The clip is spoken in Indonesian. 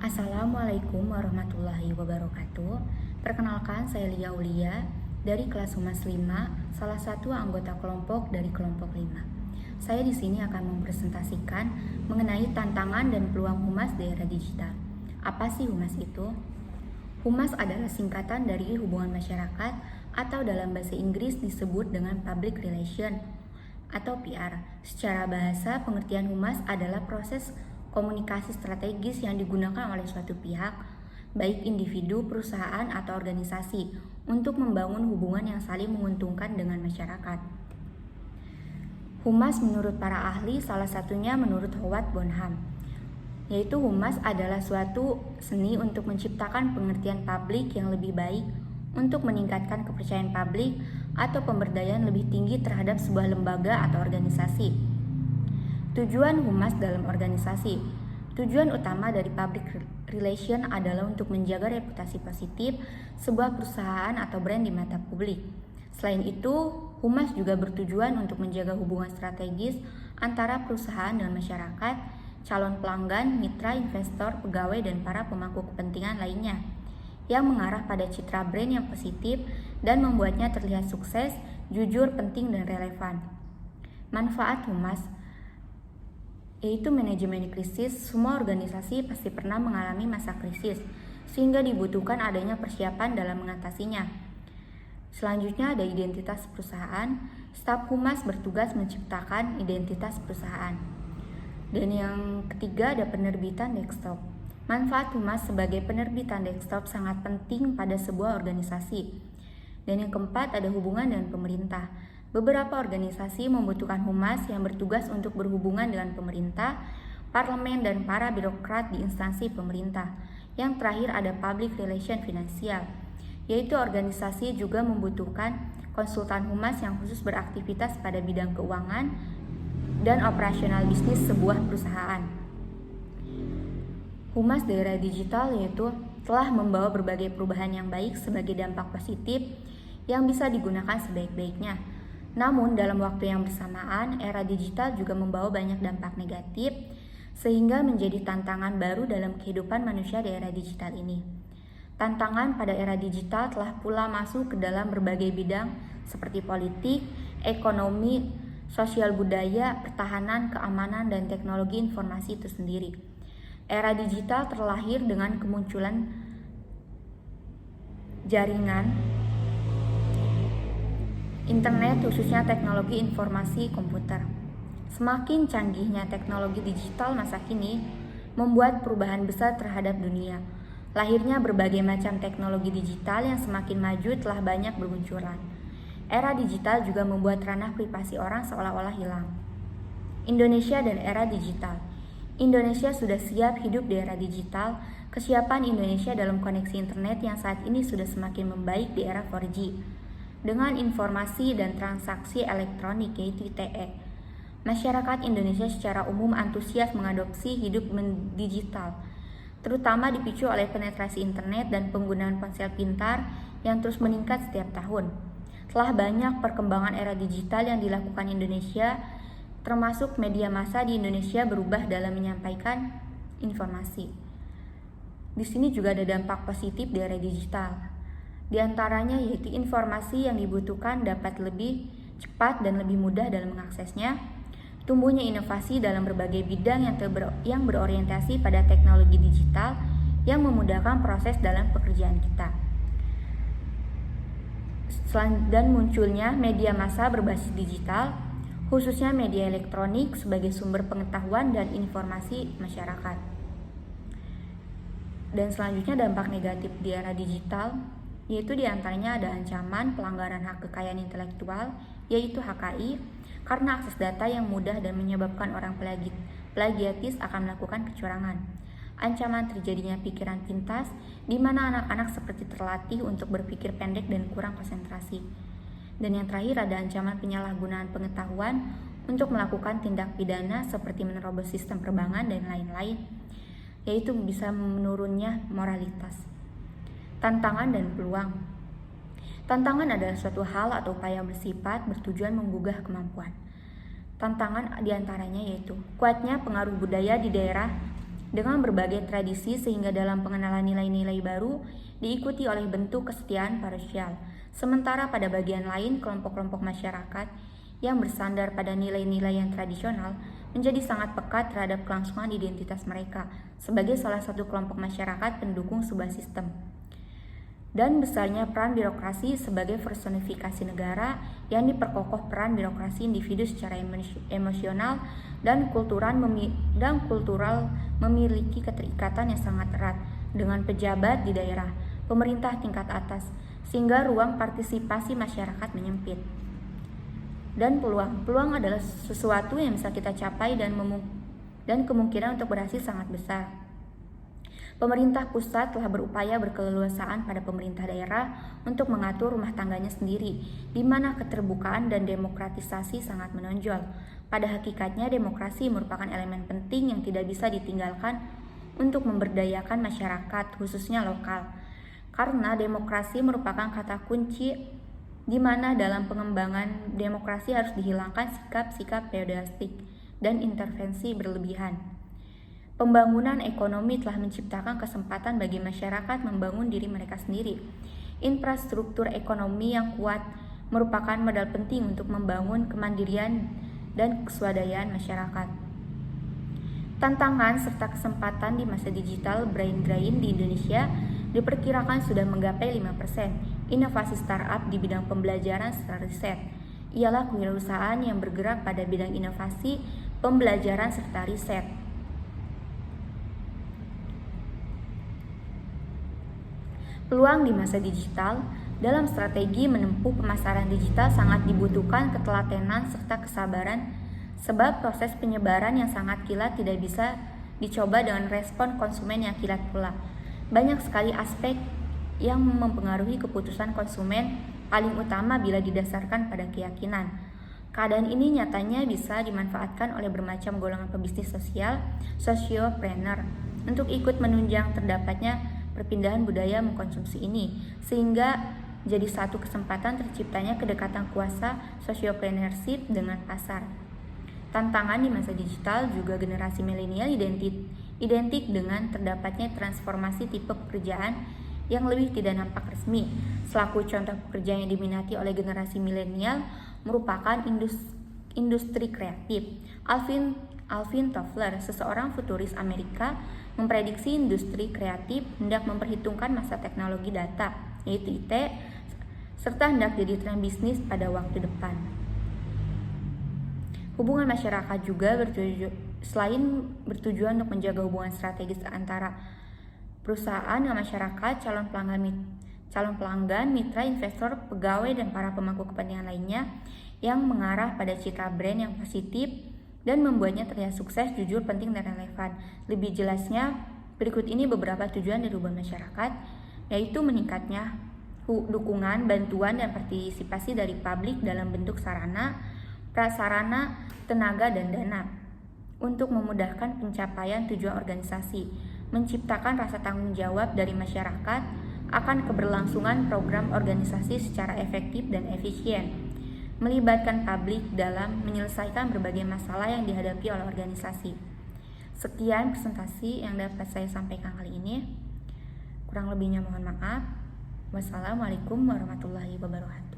Assalamualaikum warahmatullahi wabarakatuh. Perkenalkan, saya Lia Aulia dari kelas Humas 5, salah satu anggota kelompok dari kelompok 5. Saya di sini akan mempresentasikan mengenai tantangan dan peluang humas di era digital. Apa sih humas itu? Humas adalah singkatan dari hubungan masyarakat atau dalam bahasa Inggris disebut dengan Public Relation atau PR. Secara bahasa, pengertian humas adalah proses komunikasi strategis yang digunakan oleh suatu pihak, baik individu, perusahaan, atau organisasi, untuk membangun hubungan yang saling menguntungkan dengan masyarakat. Humas menurut para ahli, salah satunya menurut Howard Bonham, yaitu humas adalah suatu seni untuk menciptakan pengertian publik yang lebih baik untuk meningkatkan kepercayaan publik atau pemberdayaan lebih tinggi terhadap sebuah lembaga atau organisasi. Tujuan humas dalam organisasi. Tujuan utama dari public relation adalah untuk menjaga reputasi positif sebuah perusahaan atau brand di mata publik. Selain itu, humas juga bertujuan untuk menjaga hubungan strategis antara perusahaan dan masyarakat, calon pelanggan, mitra, investor, pegawai, dan para pemangku kepentingan lainnya, yang mengarah pada citra brand yang positif dan membuatnya terlihat sukses, jujur, penting, dan relevan. Manfaat humas yaitu manajemen krisis. Semua organisasi pasti pernah mengalami masa krisis, sehingga dibutuhkan adanya persiapan dalam mengatasinya. Selanjutnya ada identitas perusahaan. Staf humas bertugas menciptakan identitas perusahaan. Dan yang ketiga ada penerbitan desktop. Manfaat humas sebagai penerbitan desktop sangat penting pada sebuah organisasi. Dan yang keempat ada hubungan dengan pemerintah. Beberapa organisasi membutuhkan humas yang bertugas untuk berhubungan dengan pemerintah, parlemen, dan para birokrat di instansi pemerintah. Yang terakhir ada public relation finansial, yaitu organisasi juga membutuhkan konsultan humas yang khusus beraktivitas pada bidang keuangan dan operasional bisnis sebuah perusahaan. Humas di era digital yaitu telah membawa berbagai perubahan yang baik sebagai dampak positif yang bisa digunakan sebaik-baiknya. Namun dalam waktu yang bersamaan, era digital juga membawa banyak dampak negatif sehingga menjadi tantangan baru dalam kehidupan manusia di era digital ini. Tantangan pada era digital telah pula masuk ke dalam berbagai bidang seperti politik, ekonomi, sosial budaya, pertahanan, keamanan, dan teknologi informasi itu sendiri. Era digital terlahir dengan kemunculan jaringan internet, khususnya teknologi informasi komputer. Semakin canggihnya teknologi digital masa kini membuat perubahan besar terhadap dunia. Lahirnya berbagai macam teknologi digital yang semakin maju telah banyak bermunculan. Era digital juga membuat ranah privasi orang seolah-olah hilang. Indonesia dan era digital. Indonesia sudah siap hidup di era digital. Kesiapan Indonesia dalam koneksi internet yang saat ini sudah semakin membaik di era 4G. Dengan informasi dan transaksi elektronik yaitu ITE. Masyarakat Indonesia secara umum antusias mengadopsi hidup digital, terutama dipicu oleh penetrasi internet dan penggunaan ponsel pintar yang terus meningkat setiap tahun. Telah banyak perkembangan era digital yang dilakukan Indonesia, termasuk media massa di Indonesia berubah dalam menyampaikan informasi. Di sini juga ada dampak positif di era digital. Di antaranya yaitu informasi yang dibutuhkan dapat lebih cepat dan lebih mudah dalam mengaksesnya, tumbuhnya inovasi dalam berbagai bidang yang berorientasi pada teknologi digital yang memudahkan proses dalam pekerjaan kita. Dan munculnya media massa berbasis digital, khususnya media elektronik sebagai sumber pengetahuan dan informasi masyarakat. Dan selanjutnya dampak negatif di era digital, yaitu diantaranya ada ancaman pelanggaran hak kekayaan intelektual, yaitu HKI, karena akses data yang mudah dan menyebabkan orang plagiatis akan melakukan kecurangan. Ancaman terjadinya pikiran pintas, di mana anak-anak seperti terlatih untuk berpikir pendek dan kurang konsentrasi. Dan yang terakhir ada ancaman penyalahgunaan pengetahuan untuk melakukan tindak pidana seperti menerobos sistem perbankan dan lain-lain, yaitu bisa menurunnya moralitas. Tantangan dan peluang. Tantangan adalah suatu hal atau upaya bersifat bertujuan menggugah kemampuan. Tantangan diantaranya yaitu kuatnya pengaruh budaya di daerah dengan berbagai tradisi sehingga dalam pengenalan nilai-nilai baru diikuti oleh bentuk kesetiaan parosial. Sementara pada bagian lain, kelompok-kelompok masyarakat yang bersandar pada nilai-nilai yang tradisional menjadi sangat pekat terhadap kelangsungan identitas mereka sebagai salah satu kelompok masyarakat pendukung sebuah sistem. Dan besarnya peran birokrasi sebagai personifikasi negara yang diperkokoh peran birokrasi individu secara emosional dan kultural memiliki keterikatan yang sangat erat dengan pejabat di daerah, pemerintah tingkat atas, sehingga ruang partisipasi masyarakat menyempit. Dan peluang adalah sesuatu yang bisa kita capai dan kemungkinan untuk berhasil sangat besar. Pemerintah pusat telah berupaya berkeleluasaan pada pemerintah daerah untuk mengatur rumah tangganya sendiri, di mana keterbukaan dan demokratisasi sangat menonjol. Pada hakikatnya, demokrasi merupakan elemen penting yang tidak bisa ditinggalkan untuk memberdayakan masyarakat, khususnya lokal. Karena demokrasi merupakan kata kunci di mana dalam pengembangan demokrasi harus dihilangkan sikap-sikap feodalistik dan intervensi berlebihan. Pembangunan ekonomi telah menciptakan kesempatan bagi masyarakat membangun diri mereka sendiri. Infrastruktur ekonomi yang kuat merupakan modal penting untuk membangun kemandirian dan keswadayaan masyarakat. Tantangan serta kesempatan di masa digital brain drain di Indonesia diperkirakan sudah menggapai 5%. Inovasi startup di bidang pembelajaran serta riset ialah kewirausahaan yang bergerak pada bidang inovasi, pembelajaran serta riset. Peluang di masa digital dalam strategi menempuh pemasaran digital sangat dibutuhkan ketelatenan serta kesabaran, sebab proses penyebaran yang sangat kilat tidak bisa dicoba dengan respon konsumen yang kilat pula. Banyak sekali aspek yang mempengaruhi keputusan konsumen, paling utama bila didasarkan pada keyakinan. Keadaan ini nyatanya bisa dimanfaatkan oleh bermacam golongan pebisnis sosial, sociopreneur, untuk ikut menunjang terdapatnya perpindahan budaya mengkonsumsi ini, sehingga jadi satu kesempatan terciptanya kedekatan kuasa sociopreneurship dengan pasar. Tantangan di masa digital juga generasi milenial identik dengan terdapatnya transformasi tipe pekerjaan yang lebih tidak nampak resmi. Selaku contoh pekerjaan yang diminati oleh generasi milenial merupakan industri kreatif. Alvin Toffler, seseorang futuris Amerika, memprediksi industri kreatif hendak memperhitungkan masa teknologi data, yaitu IT, serta hendak jadi tren bisnis pada waktu depan. Hubungan masyarakat juga selain bertujuan untuk menjaga hubungan strategis antara perusahaan dengan masyarakat, calon pelanggan, mitra, investor, pegawai, dan para pemangku kepentingan lainnya yang mengarah pada citra brand yang positif dan membuatnya terlihat sukses, jujur, penting, dan relevan. Lebih jelasnya, berikut ini beberapa tujuan dari hubungan masyarakat, yaitu meningkatnya dukungan, bantuan, dan partisipasi dari publik dalam bentuk sarana, prasarana, tenaga, dan dana untuk memudahkan pencapaian tujuan organisasi, menciptakan rasa tanggung jawab dari masyarakat akan keberlangsungan program organisasi secara efektif dan efisien, melibatkan publik dalam menyelesaikan berbagai masalah yang dihadapi oleh organisasi. Sekian presentasi yang dapat saya sampaikan kali ini. Kurang lebihnya mohon maaf. Wassalamualaikum warahmatullahi wabarakatuh.